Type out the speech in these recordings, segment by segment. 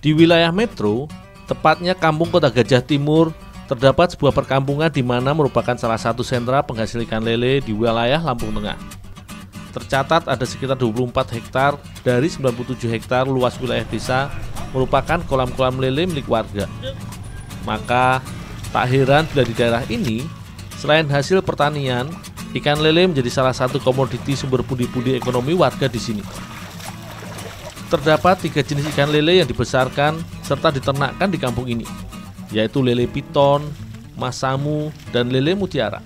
Di wilayah metro, tepatnya Kampung Kota Gajah Timur, terdapat sebuah perkampungan di mana merupakan salah satu sentra penghasil ikan lele di wilayah Lampung Tengah. Tercatat ada sekitar 24 hektar dari 97 hektar luas wilayah desa merupakan kolam-kolam lele milik warga. Maka tak heran bila di daerah ini, selain hasil pertanian, ikan lele menjadi salah satu komoditi sumber pundi-pundi ekonomi warga di sini. Terdapat 3 jenis ikan lele yang dibesarkan serta diternakkan di kampung ini, yaitu lele piton, masamu, dan lele mutiara.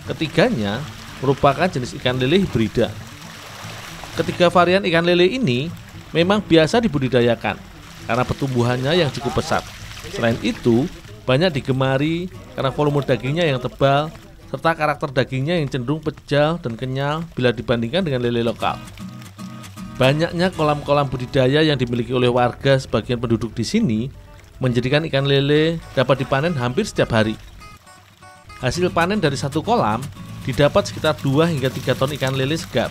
Ketiganya merupakan jenis ikan lele hibrida. Ketiga varian ikan lele ini memang biasa dibudidayakan karena pertumbuhannya yang cukup pesat. Selain itu, banyak digemari karena volume dagingnya yang tebal serta karakter dagingnya yang cenderung pejal dan kenyal bila dibandingkan dengan lele lokal. Banyaknya kolam-kolam budidaya yang dimiliki oleh warga sebagian penduduk di sini menjadikan ikan lele dapat dipanen hampir setiap hari. Hasil panen dari satu kolam didapat sekitar 2 hingga 3 ton ikan lele segar.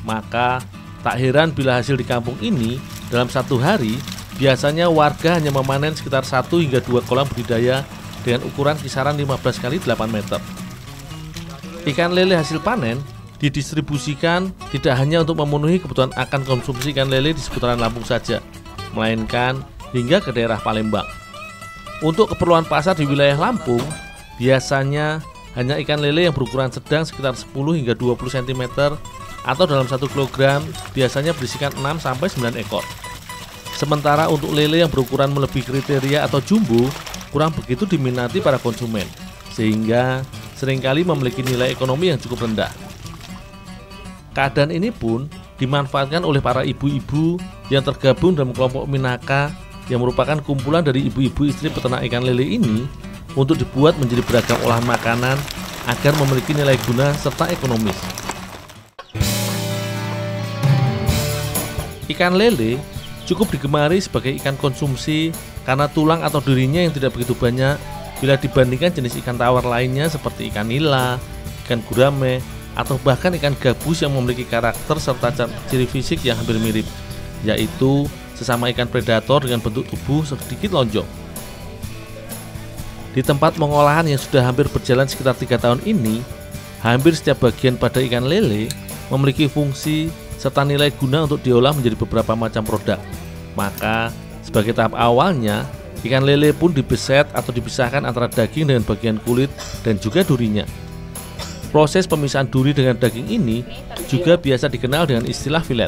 Maka tak heran bila hasil di kampung ini dalam satu hari biasanya warga hanya memanen sekitar 1 hingga 2 kolam budidaya dengan ukuran kisaran 15 kali 8 meter. Ikan lele hasil panen didistribusikan tidak hanya untuk memenuhi kebutuhan akan konsumsi ikan lele di seputaran Lampung saja, melainkan hingga ke daerah Palembang. Untuk keperluan pasar di wilayah Lampung, biasanya hanya ikan lele yang berukuran sedang sekitar 10 hingga 20 cm atau dalam 1 kg biasanya berisikan 6-9 ekor. Sementara untuk lele yang berukuran melebihi kriteria atau jumbo kurang begitu diminati para konsumen, sehingga seringkali memiliki nilai ekonomi yang cukup rendah. Keadaan ini pun dimanfaatkan oleh para ibu-ibu yang tergabung dalam kelompok Minaka yang merupakan kumpulan dari ibu-ibu istri peternak ikan lele ini untuk dibuat menjadi beragam olahan makanan agar memiliki nilai guna serta ekonomis. Ikan lele cukup digemari sebagai ikan konsumsi karena tulang atau durinya yang tidak begitu banyak bila dibandingkan jenis ikan tawar lainnya seperti ikan nila, ikan gurame, atau bahkan ikan gabus yang memiliki karakter serta ciri fisik yang hampir mirip, yaitu sesama ikan predator dengan bentuk tubuh sedikit lonjong. Di tempat pengolahan yang sudah hampir berjalan sekitar 3 tahun ini, hampir setiap bagian pada ikan lele memiliki fungsi serta nilai guna untuk diolah menjadi beberapa macam produk. Maka, sebagai tahap awalnya, ikan lele pun dibeset atau dipisahkan antara daging dengan bagian kulit dan juga durinya. Proses pemisahan duri dengan daging ini juga biasa dikenal dengan istilah filet.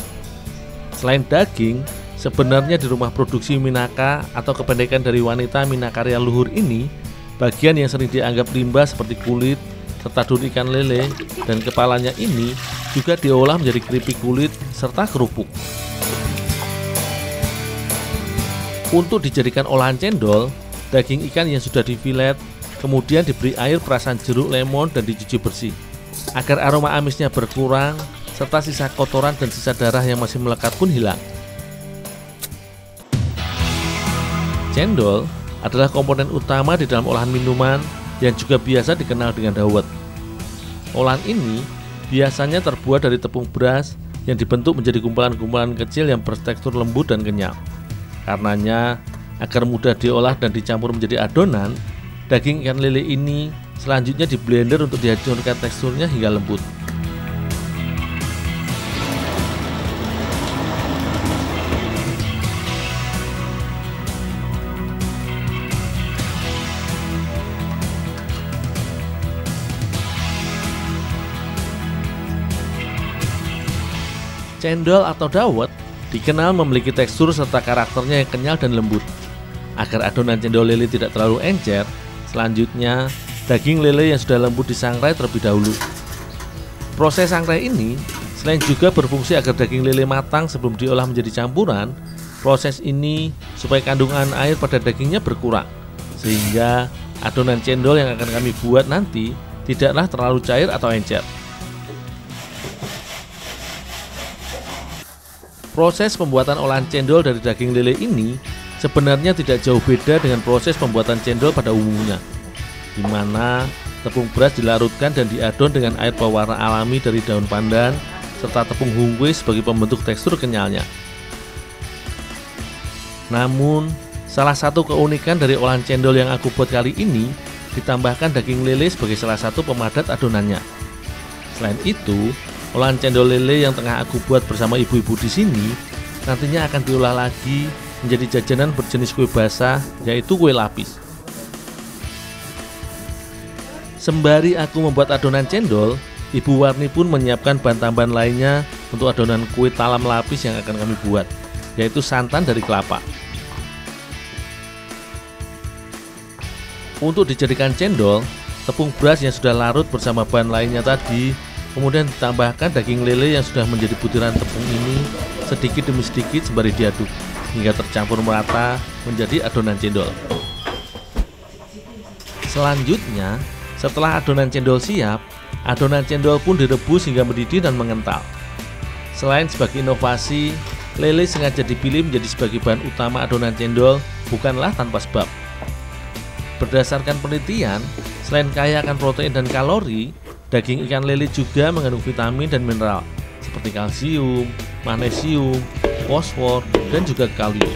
Selain daging, sebenarnya di rumah produksi Minaka atau kependekan dari wanita Minakarya luhur ini, bagian yang sering dianggap limbah seperti kulit serta duri ikan lele dan kepalanya ini juga diolah menjadi keripik kulit serta kerupuk. Untuk dijadikan olahan cendol, daging ikan yang sudah difilet kemudian diberi air perasan jeruk lemon dan dicuci bersih agar aroma amisnya berkurang serta sisa kotoran dan sisa darah yang masih melekat pun hilang. Cendol adalah komponen utama di dalam olahan minuman yang juga biasa dikenal dengan dawet. Olahan ini biasanya terbuat dari tepung beras yang dibentuk menjadi kumpulan-kumpulan kecil yang bertekstur lembut dan kenyal. Karenanya, agar mudah diolah dan dicampur menjadi adonan, daging ikan lele ini selanjutnya di blender untuk dihancurkan teksturnya hingga lembut. Cendol atau dawet dikenal memiliki tekstur serta karakternya yang kenyal dan lembut. Agar adonan cendol lele tidak terlalu encer, selanjutnya daging lele yang sudah lembut disangrai terlebih dahulu. Proses sangrai ini selain juga berfungsi agar daging lele matang sebelum diolah menjadi campuran, proses ini supaya kandungan air pada dagingnya berkurang, sehingga adonan cendol yang akan kami buat nanti tidaklah terlalu cair atau encer. Proses pembuatan olahan cendol dari daging lele ini sebenarnya tidak jauh beda dengan proses pembuatan cendol pada umumnya, di mana tepung beras dilarutkan dan diadon dengan air pewarna alami dari daun pandan serta tepung hungkwe sebagai pembentuk tekstur kenyalnya. Namun, salah satu keunikan dari olahan cendol yang aku buat kali ini, ditambahkan daging lele sebagai salah satu pemadat adonannya. Selain itu, olahan cendol lele yang tengah aku buat bersama ibu-ibu di sini nantinya akan diolah lagi menjadi jajanan berjenis kue basah, yaitu kue lapis. Sembari aku membuat adonan cendol, Ibu Warni pun menyiapkan bahan tambahan lainnya untuk adonan kue talam lapis yang akan kami buat, yaitu santan dari kelapa. Untuk dijadikan cendol, tepung beras yang sudah larut bersama bahan lainnya tadi, kemudian ditambahkan daging lele yang sudah menjadi butiran tepung ini sedikit demi sedikit sembari diaduk hingga tercampur merata menjadi adonan cendol. Selanjutnya, setelah adonan cendol siap, adonan cendol pun direbus hingga mendidih dan mengental. Selain sebagai inovasi, lele sengaja dipilih menjadi sebagai bahan utama adonan cendol bukanlah tanpa sebab. Berdasarkan penelitian, selain kaya akan protein dan kalori, daging ikan lele juga mengandung vitamin dan mineral seperti kalsium, magnesium, fosfor, dan juga kalium,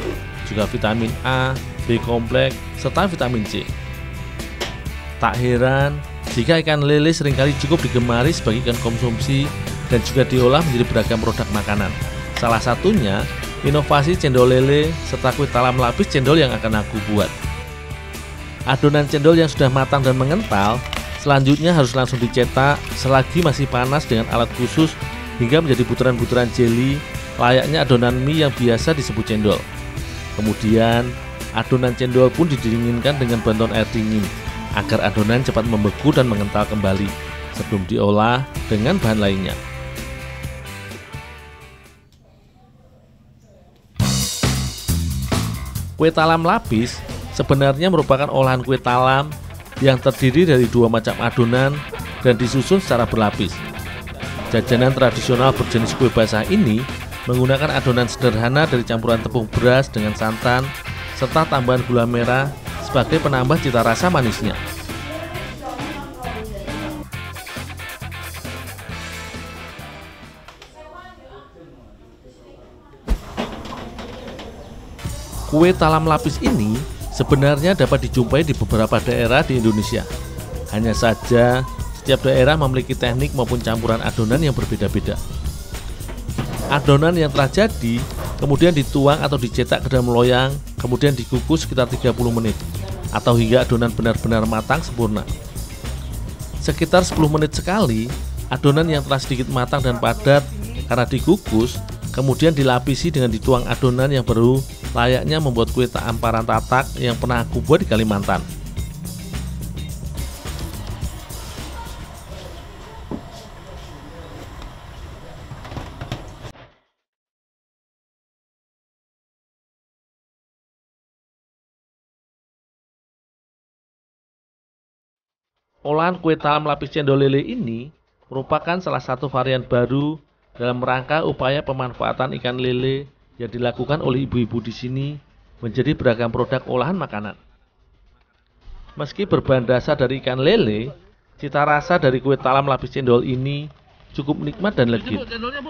juga vitamin A, B kompleks, serta vitamin C. Tak heran jika ikan lele seringkali cukup digemari sebagai ikan konsumsi dan juga diolah menjadi beragam produk makanan. Salah satunya inovasi cendol lele serta kue talam lapis cendol yang akan aku buat. Adonan cendol yang sudah matang dan mengental selanjutnya harus langsung dicetak selagi masih panas dengan alat khusus hingga menjadi butiran-butiran jeli layaknya adonan mie yang biasa disebut cendol. Kemudian adonan cendol pun didinginkan dengan bantuan air dingin agar adonan cepat membeku dan mengental kembali sebelum diolah dengan bahan lainnya. Kue talam lapis sebenarnya merupakan olahan kue talam yang terdiri dari dua macam adonan dan disusun secara berlapis. Jajanan tradisional berjenis kue basah ini menggunakan adonan sederhana dari campuran tepung beras dengan santan serta tambahan gula merah sebagai penambah cita rasa manisnya. Kue talam lapis ini sebenarnya dapat dijumpai di beberapa daerah di Indonesia. Hanya saja, setiap daerah memiliki teknik maupun campuran adonan yang berbeda-beda. Adonan yang telah jadi kemudian dituang atau dicetak ke dalam loyang, kemudian dikukus sekitar 30 menit atau hingga adonan benar-benar matang sempurna. Sekitar 10 menit sekali, adonan yang telah sedikit matang dan padat karena dikukus, kemudian dilapisi dengan dituang adonan yang baru layaknya membuat kue amparan tatak yang pernah aku buat di Kalimantan. Olahan kue talam lapis cendol lele ini merupakan salah satu varian baru dalam rangka upaya pemanfaatan ikan lele yang dilakukan oleh ibu-ibu di sini menjadi beragam produk olahan makanan. Meski berbahan dasar dari ikan lele, cita rasa dari kue talam lapis cendol ini cukup nikmat dan legit.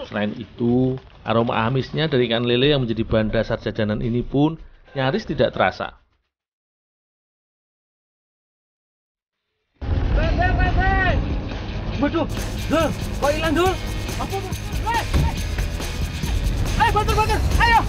Selain itu, aroma amisnya dari ikan lele yang menjadi bahan dasar jajanan ini pun nyaris tidak terasa. Waduh, Dul, kok hilang, Dul? Apa? Ayo, bantu, ayo!